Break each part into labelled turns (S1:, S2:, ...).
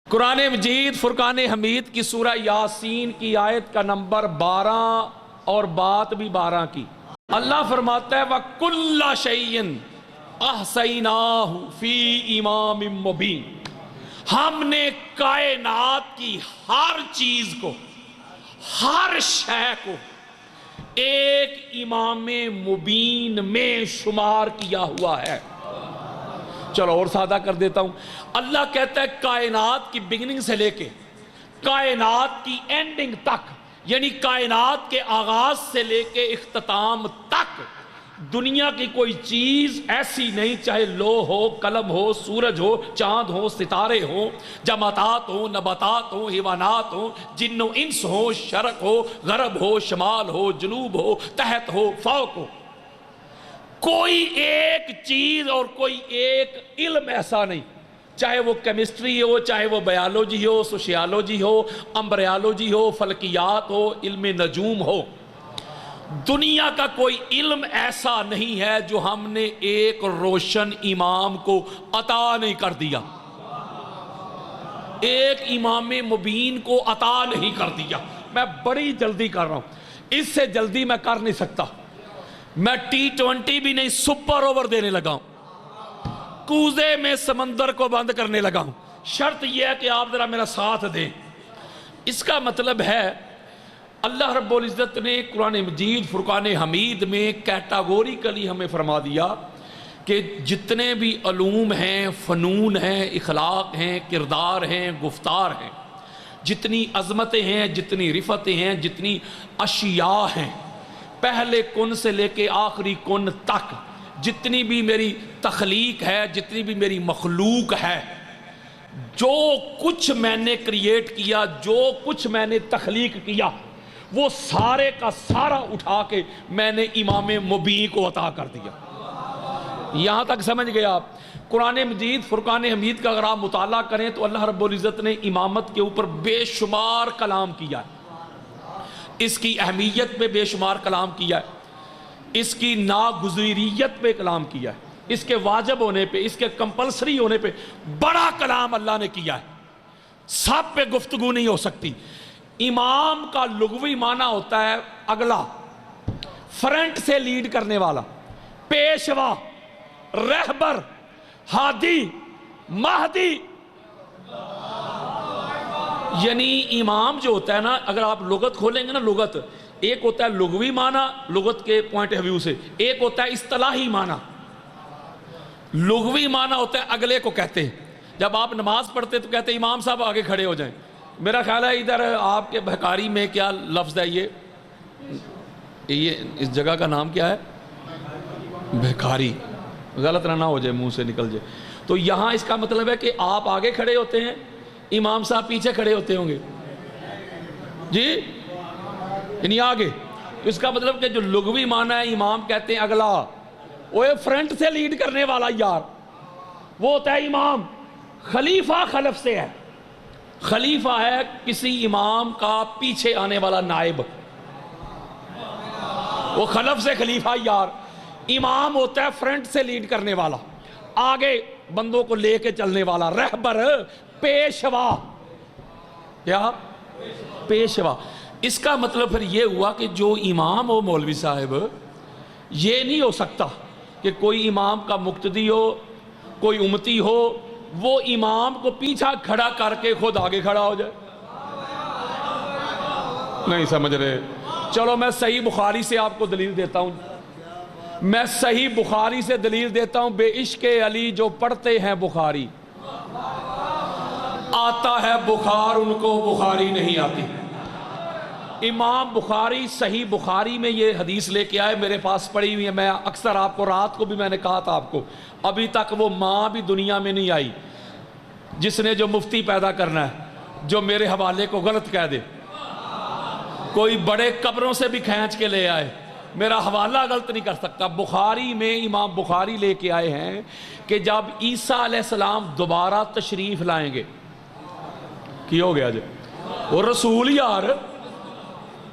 S1: قرآن مجید فرقان حمید کی سورہ یاسین کی آیت کا نمبر 12 اور بات بھی 12 کی اللہ فرماتا ہے وَكُلَّ شَيْءٍ أَحْصَيْنَاهُ فِي إِمَامٍ مُبِينٍ، ہم نے کائنات کی ہر چیز کو، ہر شے کو ایک امام مبین میں شمار کیا ہوا ہے۔ چلو اور سادہ کر دیتا ہوں، اللہ کہتا ہے کائنات کی بگننگ سے لے کے کائنات کی اینڈنگ تک، یعنی کائنات کے آغاز سے لے کے اختتام تک دنیا کی کوئی چیز ایسی نہیں، چاہے لوح ہو، قلم ہو، سورج ہو، چاند ہو، ستارے ہو، جمادات ہو، نباتات ہو، حیوانات ہو، جن و انس ہو، شرق ہو، غرب ہو، شمال ہو، جنوب ہو، تحت ہو، فوق ہو، کوئی ایک چیز اور کوئی ایک علم ایسا نہیں، چاہے وہ کیمسٹری ہو، چاہے وہ بائیولوجی ہو، سوشیالوجی ہو، امبریالوجی ہو، فلکیات ہو، علم نجوم ہو، دنیا کا کوئی علم ایسا نہیں ہے جو ہم نے ایک روشن امام کو عطا نہیں کر دیا، ایک امام مبین کو عطا نہیں کر دیا۔ میں بڑی جلدی کر رہا ہوں، اس سے جلدی میں کر نہیں سکتا، میں T20 بھی نہیں، سپر اوور دینے لگا ہوں، کوزے میں سمندر کو بند کرنے لگا ہوں، شرط یہ ہے کہ آپ ذرا میرا ساتھ دیں۔ اس کا مطلب ہے اللہ رب العزت نے قرآن مجید فرقان حمید میں کیٹاگوریکلی ہمیں فرما دیا کہ جتنے بھی علوم ہیں، فنون ہیں، اخلاق ہیں، کردار ہیں، گفتار ہیں، جتنی عظمتیں ہیں، جتنی رفتیں ہیں، جتنی اشیاء ہیں، پہلے کن سے لے کے آخری کن تک جتنی بھی میری تخلیق ہے، جتنی بھی میری مخلوق ہے، جو کچھ میں نے کریٹ کیا، جو کچھ میں نے تخلیق کیا، وہ سارے کا سارا اٹھا کے میں نے امام مبین کو عطا کر دیا۔ یہاں تک سمجھ گئے آپ؟ قرآن مجید فرقان حمید کا اگر آپ مطالعہ کریں تو اللہ رب العزت نے امامت کے اوپر بے شمار کلام کیا ہے، اس کی اہمیت پہ بے شمار کلام کیا ہے، اس کی ناگزیریت پہ کلام کیا ہے، اس کے واجب ہونے پہ، اس کے کمپلسری ہونے پہ بڑا کلام اللہ نے کیا ہے، سب پہ گفتگو نہیں ہو سکتی۔ امام کا لغوی معنی ہوتا ہے اگلا، فرنٹ سے لیڈ کرنے والا، پیشوا، رہبر، ہادی، مہدی۔ یعنی امام جو ہوتا ہے نا، اگر آپ لغت کھولیں گے نا، لغت ایک ہوتا ہے لغوی معنی لغت کے پوائنٹ آف ویو سے، ایک ہوتا ہے اصطلاحی معنی۔ لغوی معنی ہوتا ہے اگلے کو کہتے ہیں، جب آپ نماز پڑھتے تو کہتے ہیں امام صاحب آگے کھڑے ہو جائیں۔ میرا خیال ہے ادھر آپ کے بھکاری میں کیا لفظ ہے، یہ اس جگہ کا نام کیا ہے؟ بھکاری، غلط نہ ہو جائے، منہ سے نکل جائے۔ تو یہاں اس کا مطلب ہے کہ آپ آگے کھڑے ہوتے ہیں، امام صاحب پیچھے کھڑے ہوتے ہوں گے جی، یعنی آگے۔ اس کا مطلب کہ جو لغوی معنی ہے، امام کہتے ہیں اگلا، وہ فرنٹ سے لیڈ کرنے والا یار، وہ ہوتا ہے امام۔ خلیفہ خلف سے ہے، خلیفہ ہے کسی امام کا پیچھے آنے والا نائب، وہ خلف سے خلیفہ یار۔ امام ہوتا ہے فرنٹ سے لیڈ کرنے والا، آگے بندوں کو لے کے چلنے والا، رہبر، پیشوا۔ کیا؟ پیشوا۔ اس کا مطلب پھر یہ ہوا کہ جو امام ہو مولوی صاحب، یہ نہیں ہو سکتا کہ کوئی امام کا مقتدی ہو، کوئی امتی ہو، وہ امام کو پیچھا کھڑا کر کے خود آگے کھڑا ہو جائے۔ نہیں سمجھ رہے؟ چلو میں صحیح بخاری سے آپ کو دلیل دیتا ہوں، میں صحیح بخاری سے دلیل دیتا ہوں۔ بے عشق علی جو پڑھتے ہیں بخاری، آتا ہے بخار، ان کو بخاری نہیں آتی۔ امام بخاری صحیح بخاری میں یہ حدیث لے کے آئے، میرے پاس پڑھی ہوئی ہے، میں اکثر آپ کو رات کو بھی میں نے کہا تھا آپ کو، ابھی تک وہ ماں بھی دنیا میں نہیں آئی جس نے جو مفتی پیدا کرنا ہے جو میرے حوالے کو غلط کہہ دے۔ کوئی بڑے قبروں سے بھی کھینچ کے لے آئے، میرا حوالہ غلط نہیں کر سکتا۔ بخاری میں امام بخاری لے کے آئے ہیں کہ جب عیسیٰ علیہ السلام دوبارہ تشریف لائیں گے، کی ہو گیا جی، وہ رسول یار،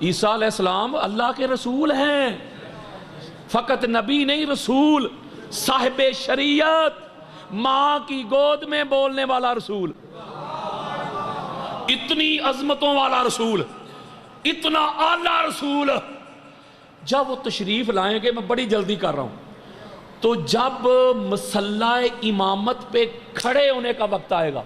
S1: عیسیٰ علیہ السلام اللہ کے رسول ہیں، فقط نبی نہیں، رسول، صاحب شریعت، ماں کی گود میں بولنے والا رسول۔ اتنی عظمتوں والا رسول، اتنا اعلیٰ رسول، جب وہ تشریف لائیں گے، میں بڑی جلدی کر رہا ہوں، تو جب مصلی امامت پہ کھڑے ہونے کا وقت آئے گا،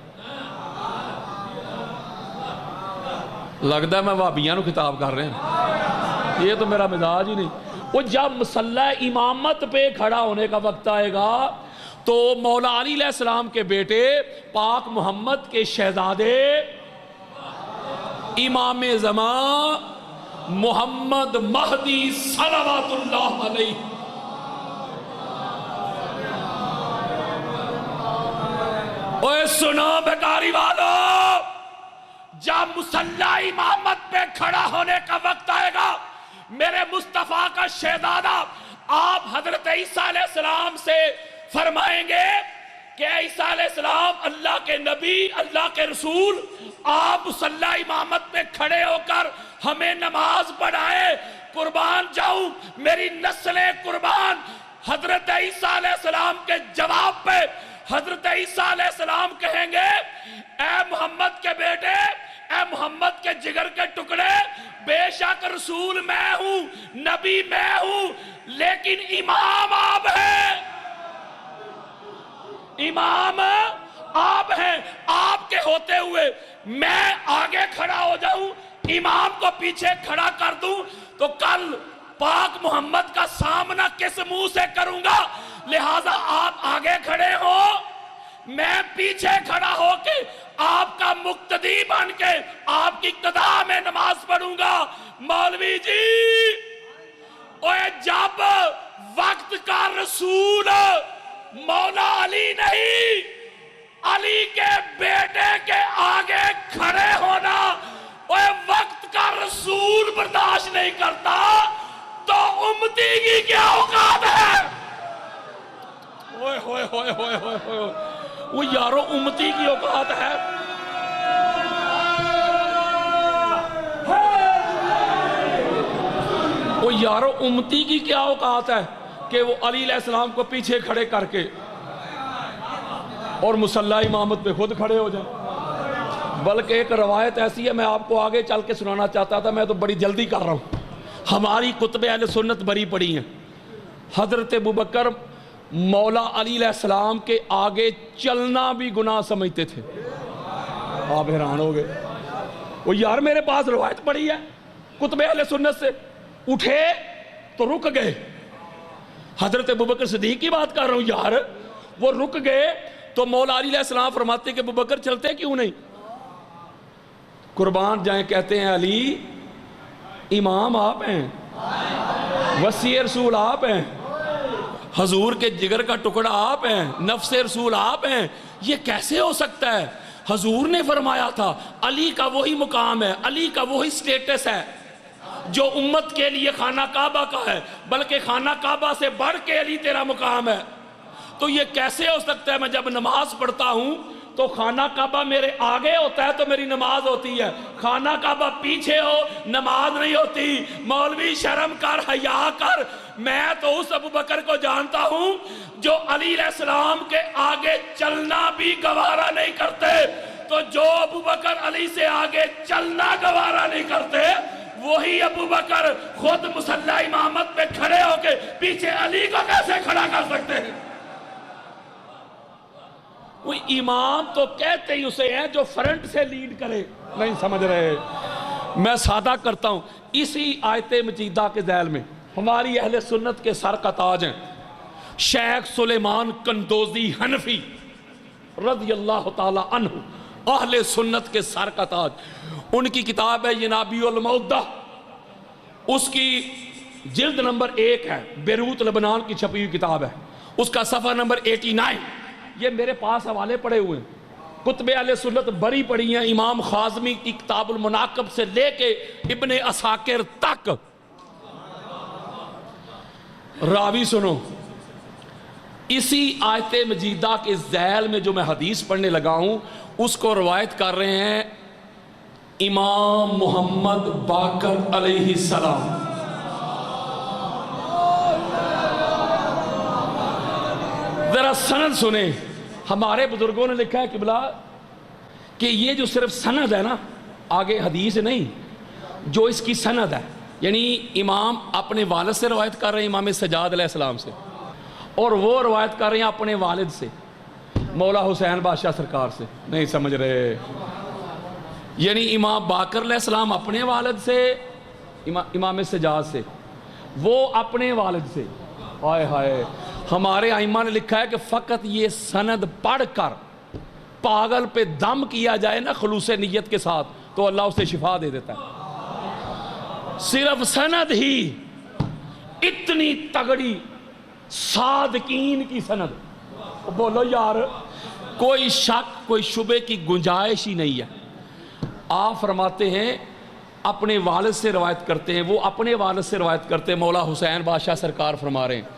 S1: لگتا ہے میں وہابیاں نو خطاب کر رہے ہیں، یہ تو میرا مزاج ہی نہیں، وہ جب مصلی امامت پہ کھڑا ہونے کا وقت آئے گا تو مولا علی علیہ السلام کے بیٹے پاک محمد کے شہزادے امام زمان محمد مہدی صلوات اللہ علیہ اوے سنو بیکاری والو، جب مصلی امامت پہ کھڑا ہونے کا وقت آئے گا، میرے مصطفیٰ کا شہزادہ آپ حضرت عیسیٰ علیہ السلام سے فرمائیں گے کہ عیسیٰ علیہ السلام اللہ کے نبی، اللہ کے رسول، آپ مصلی امامت پہ کھڑے ہو کر ہمیں نماز پڑھائے، قربان جاؤں میری نسلیں قربان۔ حضرت عیسیٰ علیہ السلام کے جواب پہ حضرت عیسیٰ علیہ السلام کہیں گے، اے محمد کے بیٹے، اے محمد کے جگر کے ٹکڑے، بے شک رسول میں ہوں، نبی میں ہوں، لیکن امام آپ ہیں، امام آپ ہیں، آپ کے ہوتے ہوئے میں آگے کھڑا ہو جاؤں، امام کو پیچھے کھڑا کر دوں تو کل پاک محمد کا سامنا کس منہ سے کروں گا؟ لہٰذا آپ آگے کھڑے ہو، میں پیچھے کھڑا ہو کے آپ کا مقتدی بن کے آپ کی اقتداء میں نماز پڑھوں گا۔ مولوی جی، اوے جب وقت کا رسول مولا علی نہیں، علی کے بیٹے کے آگے کھڑے ہونا اوے وقت کا رسول برداشت نہیں کرتا تو امتی کی کیا اوقات ہے؟ اوئے ہوئے ہوئے ہوئے ہوئے ہوئے، وہ یارو امتی کی اوقات ہے؟ وہ یارو امتی کی کیا اوقات ہے کہ وہ علی علیہ السلام کو پیچھے کھڑے کر کے اور مصلی امامت پہ خود کھڑے ہو جائیں؟ بلکہ ایک روایت ایسی ہے، میں آپ کو آگے چل کے سنانا چاہتا تھا، میں تو بڑی جلدی کر رہا ہوں۔ ہماری کتب اہل سنت بری پڑی ہیں، حضرت ابوبکر مولا علی علیہ السلام کے آگے چلنا بھی گناہ سمجھتے تھے۔ آپ حیران ہو گئے، وہ یار میرے پاس روایت پڑی ہے کتب اہل سنت سے، اٹھے تو رک گئے۔ حضرت ابوبکر صدیق کی بات کر رہا ہوں یار، وہ رک گئے تو مولا علی علیہ السلام فرماتے کہ ابوبکر چلتے کیوں نہیں؟ قربان جائیں، کہتے ہیں علی امام آپ ہیں، وسیع رسول آپ ہیں، حضور کے جگر کا ٹکڑا آپ ہیں، نفس رسول آپ ہیں، یہ کیسے ہو سکتا ہے؟ حضور نے فرمایا تھا علی کا وہی مقام ہے، علی کا وہی سٹیٹس ہے جو امت کے لیے خانہ کعبہ کا ہے، بلکہ خانہ کعبہ سے بڑھ کے علی تیرا مقام ہے۔ تو یہ کیسے ہو سکتا ہے؟ میں جب نماز پڑھتا ہوں تو خانہ کعبہ میرے آگے ہوتا ہے تو میری نماز ہوتی ہے، خانہ کعبہ پیچھے ہو نماز نہیں ہوتی۔ مولوی شرم کر، حیا کر، میں تو اس ابوبکر کو جانتا ہوں جو علی علیہ السلام کے آگے چلنا بھی گوارا نہیں کرتے، تو جو ابوبکر علی سے آگے چلنا گوارا نہیں کرتے، وہی ابوبکر خود مصلی امامت پہ کھڑے ہو کے پیچھے علی کو کیسے کھڑا کر سکتے ہیں؟ وہ امام تو کہتے ہی اسے ہیں جو فرنٹ سے لیڈ کرے، نہیں سمجھ رہے؟ میں سادہ کرتا ہوں، اسی آیت مجیدہ کے ذیل میں ہماری اہل سنت کے سر کا تاج ہیں شیخ سلیمان قندوزی حنفی رضی اللہ تعالی عنہ، اہل سنت کے سر کا تاج۔ ان کی کتاب ہے ینابیع المودہ، اس کی جلد نمبر 1 ہے، بیروت لبنان کی چھپی ہوئی کتاب ہے، اس کا صفحہ نمبر 89، یہ میرے پاس حوالے پڑے ہوئے ہیں۔ کتب اہل سنت بری پڑی ہیں، امام خازمی کی کتاب المناقب سے لے کے ابن عساکر تک۔ راوی سنو، اسی آیت مجیدہ کے ذیل میں جو میں حدیث پڑھنے لگا ہوں اس کو روایت کر رہے ہیں امام محمد باقر علیہ السلام۔ ذرا سند سنیں، ہمارے بزرگوں نے لکھا ہے قبلہ کہ یہ جو صرف سند ہے نا، آگے حدیث نہیں، جو اس کی سند ہے، یعنی امام اپنے والد سے روایت کر رہے ہیں امام سجاد علیہ السلام سے، اور وہ روایت کر رہے ہیں اپنے والد سے مولا حسین بادشاہ سرکار سے. نہیں سمجھ رہے؟ یعنی امام باقر علیہ السلام اپنے والد سے، امام سجاد سے، وہ اپنے والد سے. ہائے ہائے، ہمارے ائمہ نے لکھا ہے کہ فقط یہ سند پڑھ کر پاگل پہ دم کیا جائے نا خلوص نیت کے ساتھ تو اللہ اسے شفا دے دیتا ہے. صرف سند ہی اتنی تگڑی صادقین کی سند. بولو یار، کوئی شک کوئی شبے کی گنجائش ہی نہیں ہے. آپ فرماتے ہیں اپنے والد سے روایت کرتے ہیں، وہ اپنے والد سے روایت کرتے ہیں. مولا حسین بادشاہ سرکار فرما رہے ہیں،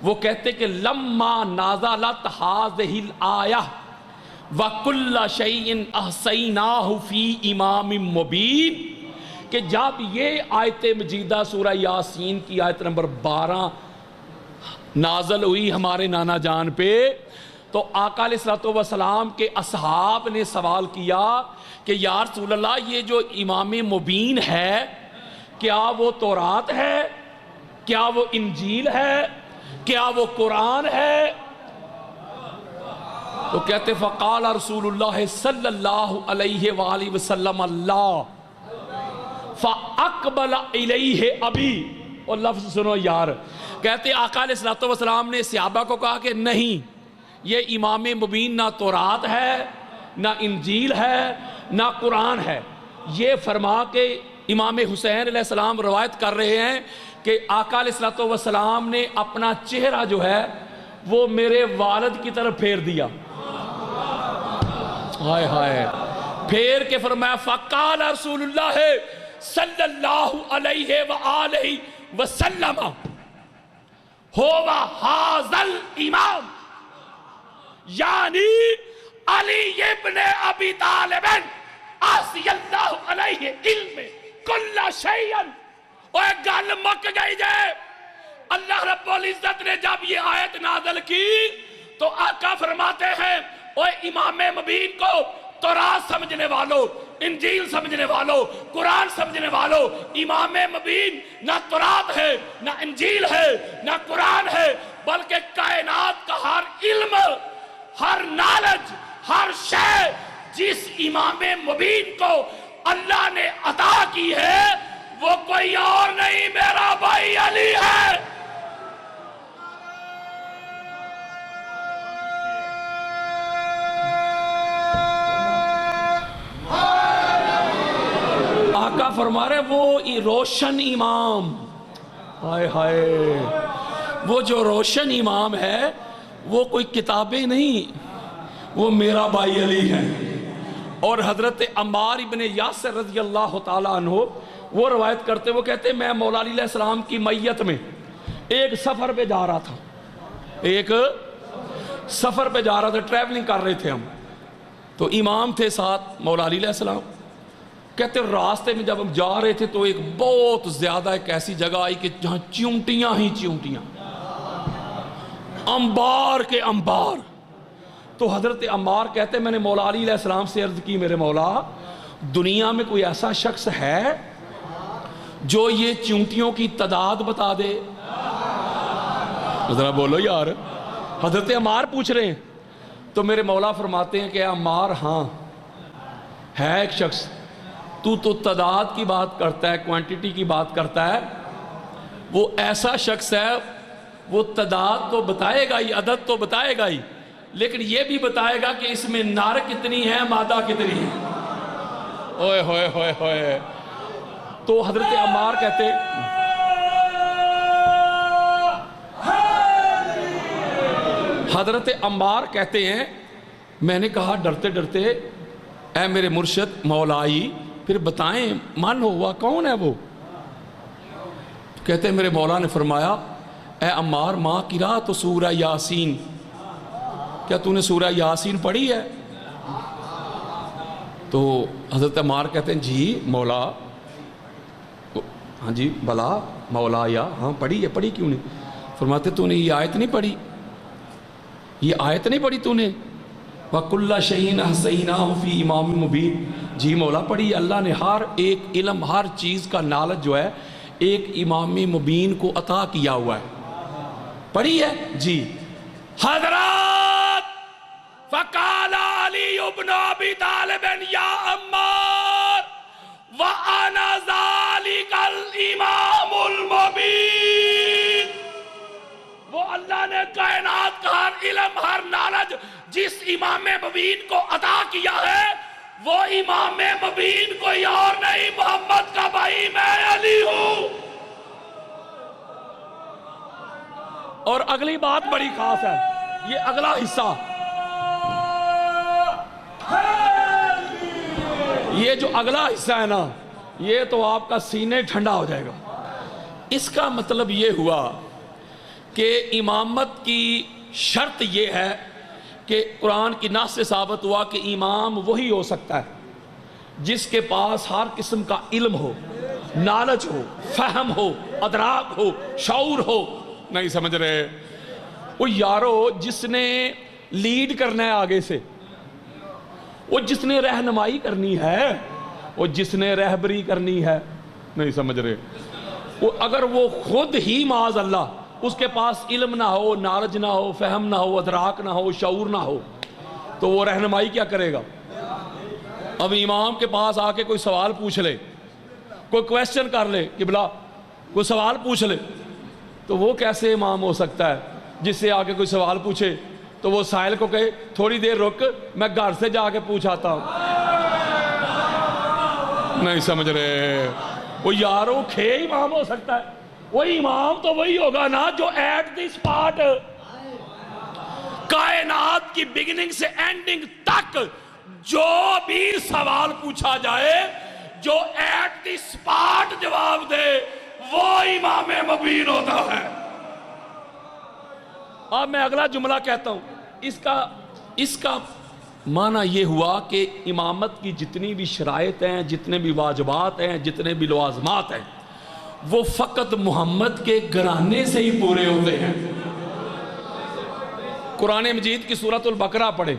S1: وہ کہتے کہ لما نازلت هذه الآیہ وَكُلَّ شَيْءٍ أَحْصَيْنَاهُ فِي إِمَامٍ مُبِينٍ، کہ جب یہ آیت مجیدہ سورہ یاسین کی آیت نمبر 12 نازل ہوئی ہمارے نانا جان پہ، تو آقا علیہ السلام کے اصحاب نے سوال کیا کہ یا رسول اللہ یہ جو امام مبین ہے کیا وہ تورات ہے، کیا وہ انجیل ہے، کیا وہ قرآن ہے؟ تو کہتے فقال رسول اللہ صلی اللہ علیہ وآلہ وسلم اللہ فَأَقْبَلَ إِلَيْهِ أَبِي. اور لفظ سنو یار، کہتے آقا علیہ السلام نے صحابہ کو کہا کہ نہیں، یہ امام مبین نہ تورات ہے، نہ انجیل ہے، نہ قرآن ہے. یہ فرما کے امام حسین علیہ السلام روایت کر رہے ہیں کہ آقا علیہ السلام نے اپنا چہرہ جو ہے وہ میرے والد کی طرف پھیر دیا. ہائے ہائے، پھیر کے فرمایا فقال رسول اللہ صلی اللہ علیہ وآلہ وسلم ہوا حاضل امام، یعنی علی ابن ابی طالب آسی اللہ علیہ علم کل شیئن. اوہ گل مک گئی جائے. اللہ رب العزت نے جب یہ آیت نازل کی تو آقا فرماتے ہیں اوہ امام مبین کو تورات سمجھنے والوں، انجیل سمجھنے والوں، قرآن سمجھنے والوں، امام مبین نہ تورات ہے، نہ انجیل ہے، نہ قرآن ہے، بلکہ کائنات کا ہر علم، ہر نالج، ہر شے جس امام مبین کو اللہ نے عطا کی ہے وہ کوئی اور نہیں، میرا بھائی علی ہے. آقا فرما رہے وہ روشن امام، ہائے ہائے، وہ جو روشن امام ہے وہ کوئی کتابیں نہیں، وہ میرا بھائی علی ہے. اور حضرت عمار ابن یاسر رضی اللہ تعالیٰ عنہ وہ روایت کرتے، وہ کہتے میں مولا علیہ السلام کی میت میں ایک سفر پہ جا رہا تھا، ایک سفر پہ جا رہا تھا، ٹریولنگ کر رہے تھے ہم، تو امام تھے ساتھ مولا علیہ السلام. کہتے راستے میں جب ہم جا رہے تھے تو ایک بہت زیادہ ایک ایسی جگہ آئی کہ جہاں چیونٹیاں ہی چیونٹیاں، انبار کے انبار. تو حضرت عمار کہتے میں نے مولا علی علیہ السلام سے عرض کی میرے مولا دنیا میں کوئی ایسا شخص ہے جو یہ چیونٹیوں کی تعداد بتا دے؟ ذرا بولو یار، حضرت عمار پوچھ رہے ہیں. تو میرے مولا فرماتے ہیں کہ عمار ہاں ہے ایک شخص، تو تعداد کی بات کرتا ہے، کوانٹیٹی کی بات کرتا ہے، وہ ایسا شخص ہے وہ تعداد تو بتائے گا ہی، عدد تو بتائے گا ہی، لیکن یہ بھی بتائے گا کہ اس میں نر کتنی ہے، مادہ کتنی ہے. اوئے ہوئے ہوئے ہوئے. تو حضرت عمار کہتے ہیں میں نے کہا ڈرتے ڈرتے اے میرے مرشد مولائی پھر بتائیں من ہوا کون ہے وہ؟ کہتے ہیں میرے مولا نے فرمایا اے عمار ماں قرأت تو سورہ یاسین، کیا تو نے سورہ یاسین پڑھی ہے؟ تو حضرت عمار کہتے ہیں جی مولا، ہاں جی بلا مولا، یا ہاں پڑھی ہے. پڑھی کیوں نہیں؟ فرماتے تو نے یہ آیت نہیں پڑھی، یہ آیت نہیں پڑھی تو نے؟ وَكُلَّ شَيْءٍ أَحْصَيْنَاهُ فِي إِمَامٍ مُبِينٍ. جی مولا پڑھی، اللہ نے ہر ایک علم، ہر چیز کا نالج جو ہے ایک امام مبین کو عطا کیا ہوا ہے، پڑھی ہے جی حضرات۔ فقال علی بن ابی طالب یا عمار وانا ذالک الامام المبین، وہ اللہ نے کائنات کا ہر علم، ہر نالج جس امام مبین کو عطا کیا ہے، وہ امام مبین کوئی اور نہیں، محمد کا بھائی میں علی ہوں۔ اور اگلی بات بڑی خاص ہے، یہ اگلا حصہ، یہ جو اگلا حصہ ہے نا، یہ تو آپ کا سینے ٹھنڈا ہو جائے گا۔ اس کا مطلب یہ ہوا کہ امامت کی شرط یہ ہے کہ قرآن کی نص سے ثابت ہوا کہ امام وہی ہو سکتا ہے جس کے پاس ہر قسم کا علم ہو، نالج ہو، فہم ہو، ادراک ہو، شعور ہو۔ نہیں سمجھ رہے؟ وہ یارو جس نے لیڈ کرنا ہے آگے سے، وہ جس نے رہنمائی کرنی ہے، وہ جس نے رہبری کرنی ہے، نہیں سمجھ رہے؟ وہ اگر وہ خود ہی معاذ اللہ اس کے پاس علم نہ ہو، نالج نہ ہو، فہم نہ ہو، ادراک نہ ہو، شعور نہ ہو، تو وہ رہنمائی کیا کرے گا؟ اب امام کے پاس آ کے کوئی سوال پوچھ لے، کوئی کویسچن کر لے کہ بلا کوئی سوال پوچھ لے، تو وہ کیسے امام ہو سکتا ہے؟ جس سے آ کے کوئی سوال پوچھے تو وہ سائل کو کہے تھوڑی دیر رک، میں گھر سے جا کے پوچھاتا ہوں۔ نہیں سمجھ رہے؟ وہ یارو کھے امام ہو سکتا ہے؟ وہی امام تو وہی ہوگا نا جو ایٹ دی سپاٹ کائنات کی بگننگ سے اینڈنگ تک جو بھی سوال پوچھا جائے، جو ایٹ دی سپاٹ جواب دے، وہ امام مبین ہوتا ہے۔ اب میں اگلا جملہ کہتا ہوں، اس کا معنی یہ ہوا کہ امامت کی جتنی بھی شرائط ہیں، جتنے بھی واجبات ہیں، جتنے بھی لوازمات ہیں، وہ فقط محمد کے گھرانے سے ہی پورے ہوتے ہیں۔ قرآن مجید کی سورۃ البقرہ پڑھیں،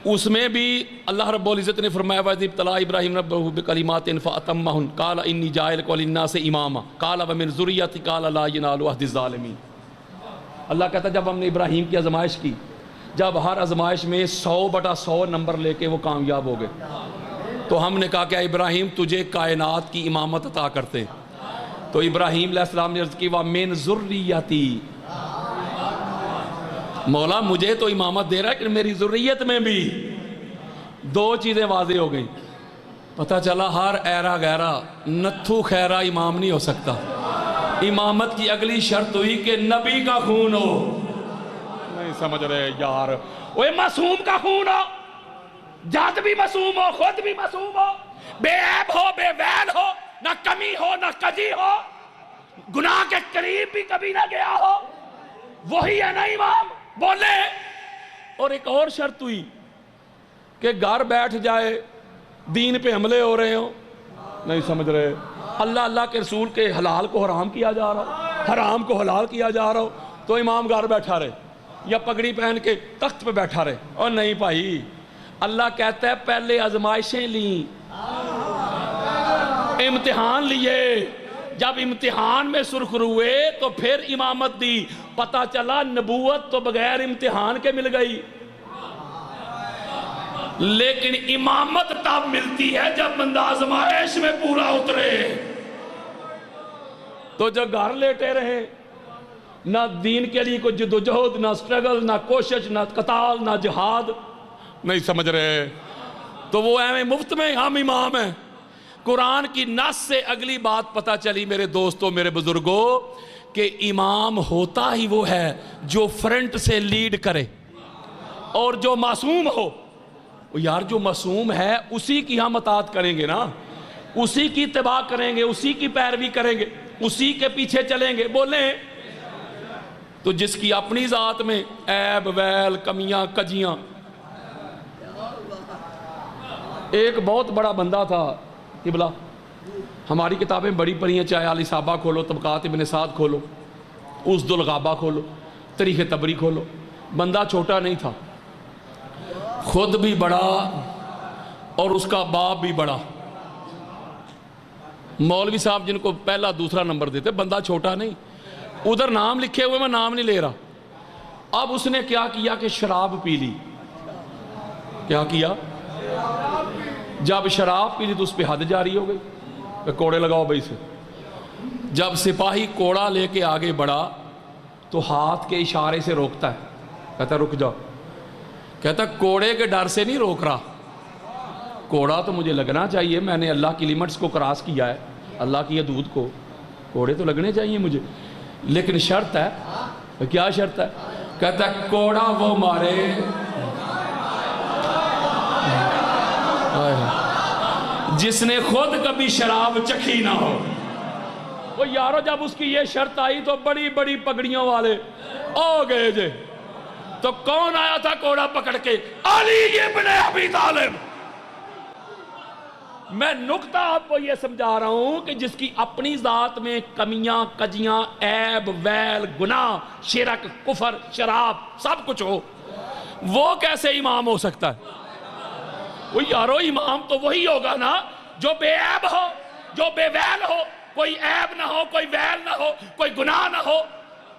S1: اس میں بھی اللہ رب العزت نے فرمایا وَإِذِ ابْتَلَىٰ إِبْرَاهِيمَ رَبُّهُ بِكَلِمَاتٍ فَأَتَمَّهُنَّ قَالَ إِنِّي جَاعِلُكَ لِلنَّاسِ إِمَامًا قَالَ وَمِنْ ذُرِّيَّتِي قَالَ لَا يَنَالُ عَهْدِ الظَّالِمِينَ۔ اللہ کہتا ہے جب ہم نے ابراہیم کی آزمائش کی، جب ہر آزمائش میں 100/100 نمبر لے کے وہ کامیاب ہو گئے، تو ہم نے کہا کہ ابراہیم تجھے کائنات کی امامت عطا کرتے ہیں۔ تو ابراہیم علیہ السلام نے عرض کی وَمِنْ ذُرِّيَّتِي، مولا مجھے تو امامت دے رہا ہے کہ میری ذریت میں بھی۔ دو چیزیں واضح ہو گئیں، پتہ چلا ہر ایرا گیرا نتھو خیرہ امام نہیں ہو سکتا۔ امامت کی اگلی شرط ہوئی کہ نبی کا خون ہو۔ نہیں سمجھ رہے یار؟ وہ معصوم کا خون ہو، جات بھی معصوم ہو، خود بھی معصوم ہو، بے عیب ہو، بے ویل ہو، نہ کمی ہو نہ کجی ہو، گناہ کے قریب بھی کبھی نہ گیا ہو، وہی ہے نا امام، بولے۔ اور ایک اور شرط ہوئی کہ گھر بیٹھ جائے، دین پہ حملے ہو رہے ہوں، نہیں سمجھ رہے؟ اللہ اللہ کے رسول کے حلال کو حرام کیا جا رہا ہو، حرام کو حلال کیا جا رہا ہو، تو امام گھر بیٹھا رہے یا پگڑی پہن کے تخت پہ بیٹھا رہے۔ اور نہیں بھائی، اللہ کہتا ہے پہلے آزمائشیں لیں، امتحان لیے، جب امتحان میں سرخرو ہوئے تو پھر امامت دی، پتہ چلا نبوت تو بغیر امتحان کے مل گئی، لیکن امامت تب ملتی ہے جب بندہ آزمائش میں پورا اترے۔ تو جو گھر لیٹے رہے، نہ دین کے لیے کوئی جدوجہد، نہ سٹرگل، نہ کوشش، نہ قتال، نہ جہاد، نہیں سمجھ رہے؟ تو وہ ایویں مفت میں ہم امام ہیں۔ قرآن کی نص سے اگلی بات پتہ چلی میرے دوستوں، میرے بزرگوں، کہ امام ہوتا ہی وہ ہے جو فرنٹ سے لیڈ کرے، اور جو معصوم ہو، یار جو معصوم ہے اسی کی ہم اطاعت کریں گے نا، اسی کی اتباع کریں گے، اسی کی پیروی کریں گے، اسی کے پیچھے چلیں گے، بولیں۔ تو جس کی اپنی ذات میں عیب ویل کمیاں کجیاں، ایک بہت بڑا بندہ تھا قبلہ، ہماری کتابیں بڑی پڑھی ہیں، چاہے علی صحابہ کھولو، طبقات ابن سعد کھولو، اسد الغابہ کھولو، تاریخ طبری کھولو، بندہ چھوٹا نہیں تھا، خود بھی بڑا اور اس کا باپ بھی بڑا. مولوی صاحب جن کو پہلا دوسرا نمبر دیتے, بندہ چھوٹا نہیں, ادھر نام لکھے ہوئے, میں نام نہیں لے رہا. اب اس نے کیا کیا کہ شراب پی لی. کیا کیا؟ جب شراب پی لی تو اس پہ حد جاری ہو گئی کہ کوڑے لگاؤ بھائی سے. جب سپاہی کوڑا لے کے آگے بڑھا تو ہاتھ کے اشارے سے روکتا ہے, کہتا رک جاؤ. کہتا کوڑے کے ڈر سے نہیں روک رہا, کوڑا تو مجھے لگنا چاہیے, میں نے اللہ کی لیمٹس کو کراس کیا ہے, اللہ کی حدود کو, کوڑے تو لگنے چاہیے مجھے, لیکن شرط ہے. کیا شرط ہے؟ کہتا ہے کوڑا وہ مارے جس نے خود کبھی شراب چکھی نہ ہو. وہ یارو جب اس کی یہ شرط آئی تو بڑی بڑی پگڑیوں والے آ گئے جے. تو کون آیا تھا کوڑا پکڑ کے؟ علی ابن ابی طالب. میں نکتہ آپ کو یہ سمجھا رہا ہوں کہ جس کی اپنی ذات میں کمیاں, کجیاں, عیب, ویل, گناہ, شرک, کفر, شراب سب کچھ ہو, وہ کیسے امام ہو سکتا ہے؟ وہ یارو امام تو وہی ہوگا نا جو بے عیب ہو, جو بے ویل ہو, کوئی عیب نہ ہو, کوئی ویل نہ ہو, کوئی گناہ نہ ہو,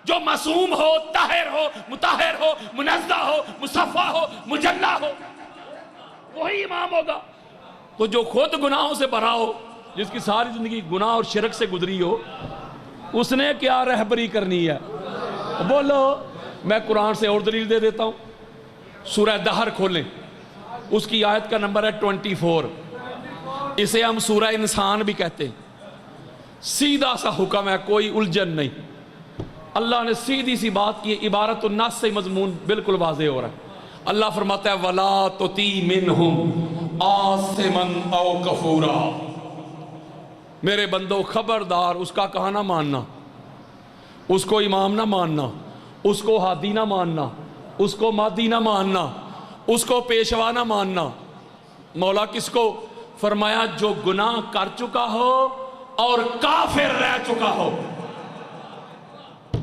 S1: جو معصوم ہو, طاہر ہو, مطہر ہو, منزہ ہو, مصفہ ہو, مجلہ ہو, وہی امام ہوگا. تو جو خود گناہوں سے بھرا ہو, جس کی ساری زندگی گناہ اور شرک سے گزری ہو, اس نے کیا رہبری کرنی ہے؟ بولو. میں قرآن سے اور دلیل دے دیتا ہوں. سورہ دہر کھولیں, اس کی آیت کا نمبر ہے 24. اسے ہم سورہ انسان بھی کہتے ہیں. سیدھا سا حکم ہے, کوئی الجھن نہیں. اللہ نے سیدھی سی بات کی, عبارت الناس سے مضمون بالکل واضح ہو رہا ہے. اللہ فرماتا ہے وَلَا تُطِیعْ مِنْهُمْ آثِمًا أَوْ كَفُورًا. میرے بندو خبردار اس کا کہنا ماننا, اس کو امام نہ ماننا, اس کو ہادی نہ ماننا, اس کو مادی نہ ماننا, اس کو پیشوا نہ ماننا. مولا کس کو فرمایا؟ جو گناہ کر چکا ہو اور کافر رہ چکا ہو.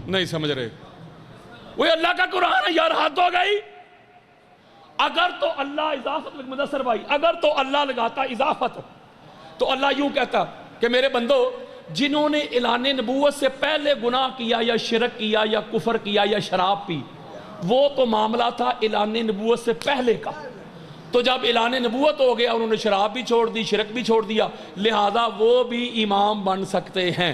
S1: نہیں سمجھ رہے؟ وہ اللہ کا قرآن ہے یار, حد ہو گئی. اگر تو اللہ اضافت, مدثر بھائی, اگر تو اللہ لگاتا اضافت تو اللہ یوں کہتا کہ میرے بندو جنہوں نے اعلان نبوت سے پہلے گناہ کیا یا شرک کیا یا کفر کیا یا شراب پی, وہ تو معاملہ تھا اعلان نبوت سے پہلے کا. تو جب اعلان نبوت ہو گیا, انہوں نے شراب بھی چھوڑ دی, شرک بھی چھوڑ دیا, لہذا وہ بھی امام بن سکتے ہیں.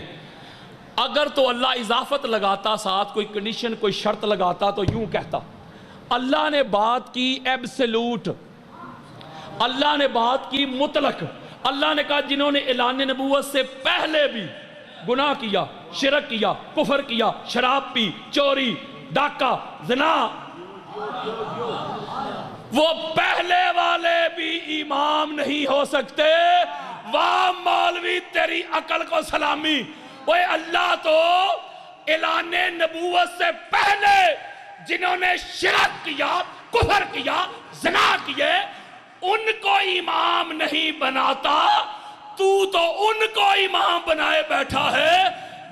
S1: اگر تو اللہ اضافت لگاتا, ساتھ کوئی کنڈیشن, کوئی شرط لگاتا, تو یوں کہتا. اللہ نے بات کی ایبسلوٹ, اللہ نے بات کی مطلق. اللہ نے کہا جنہوں نے اعلان نبوت سے پہلے بھی گناہ کیا, شرک کیا, کفر کیا, شراب پی, چوری, ڈاکہ, زنا, وہ پہلے والے بھی امام نہیں ہو سکتے. واہ مولوی تیری عقل کو سلامی. وہ اللہ تو اعلان نبوت سے پہلے جنہوں نے شرک کیا, کفر کیا, زنا کیے, ان کو امام نہیں بناتا. تو ان کو امام بنائے بیٹھا ہے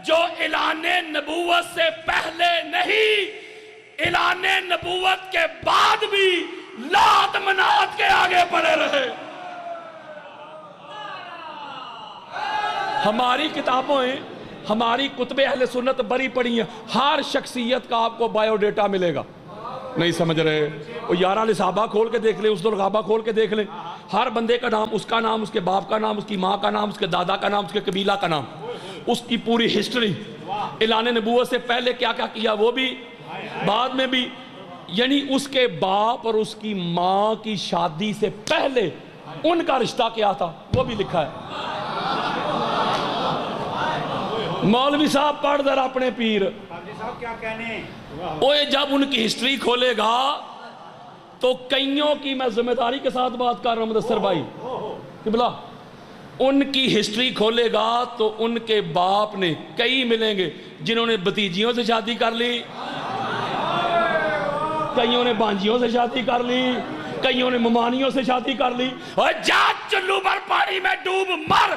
S1: جو اعلان نبوت سے پہلے نہیں, اعلان نبوت کے بعد بھی لات منات کے آگے پڑے رہے. ہماری کتابوں ہیں, ہماری کتب اہل سنت بری پڑی ہیں, ہر شخصیت کا آپ کو بایو ڈیٹا ملے گا. نہیں سمجھ رہے؟ وہ 11 صحابہ کھول کے دیکھ لیں, اس الغابہ کھول کے دیکھ لیں, ہر بندے کا نام, اس کا نام, اس کے باپ کا نام, اس کی ماں کا نام, اس کے دادا کا نام, اس کے قبیلہ کا نام, اس کی پوری ہسٹری, اعلان نبوت سے پہلے کیا کیا کیا وہ بھی, بعد میں بھی, یعنی اس کے باپ اور اس کی ماں کی شادی سے پہلے ان کا رشتہ کیا تھا وہ بھی لکھا ہے. مولوی صاحب پڑھ در اپنے پیر, اوے جب ان کی ہسٹری کھولے گا تو کئیوں کی, میں ذمہ داری کے ساتھ بات کر رہا ہوں مدثر بھائی, قبلہ, ان کی ہسٹری کھولے گا تو ان کے باپ نے کئی ملیں گے جنہوں نے بھتیجیوں سے شادی کر لی, کئیوں نے بانجیوں سے شادی کر لی, کئیوں نے ممانیوں سے شادی کر لی. اور جا چلو بھر پانی میں ڈوب مر.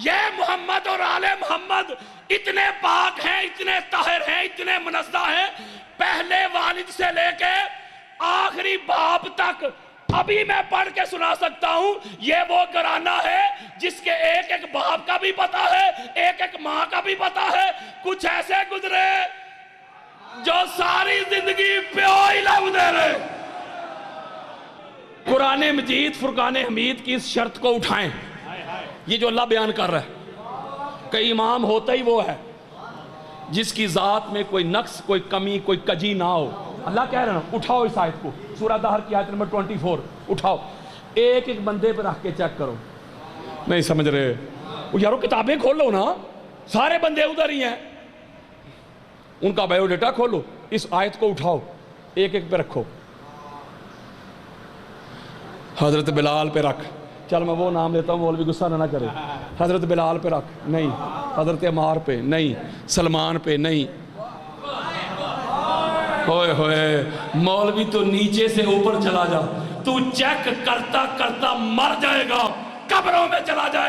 S1: یہ محمد اور آل محمد اتنے پاک ہیں, اتنے طاہر ہیں, اتنے منزہ ہیں, پہلے والد سے لے کے آخری باپ تک ابھی میں پڑھ کے سنا سکتا ہوں. یہ وہ گھرانہ ہے جس کے ایک ایک باپ کا بھی پتا ہے, ایک ایک ماں کا بھی پتا ہے. کچھ ایسے گزرے جو ساری زندگی پیو ہی لب دے رہے. قرآن مجید فرقان حمید کی اس شرط کو اٹھائیں. یہ جو اللہ بیان کر رہا ہے کہ امام ہوتا ہی وہ ہے جس کی ذات میں کوئی نقص, کوئی کمی, کوئی کجی نہ ہو. اللہ کہہ رہے ہیں اٹھاؤ اس آیت کو, سورہ دہر کی آیت نمبر 24 اٹھاؤ, ایک ایک بندے پہ رکھ کے چیک کرو. نہیں سمجھ رہے یارو, کتابیں کھولو نا, سارے بندے ادھر ہی ہیں, ان کا بایو ڈیٹا کھولو, اس آیت کو اٹھاؤ, ایک ایک پہ رکھو. حضرت بلال پہ رکھ, چل میں وہ نام لیتا ہوں, مولوی غصہ نہ کرے. حضرت بلال پہ رکھ, نہیں. حضرت عمار پہ نہیں. سلمان پہ نہیں. ہوئے ہوئے مولوی تو نیچے سے اوپر چلا جا, تو چیک کرتا کرتا مر جائے گا, قبروں میں چلا جائے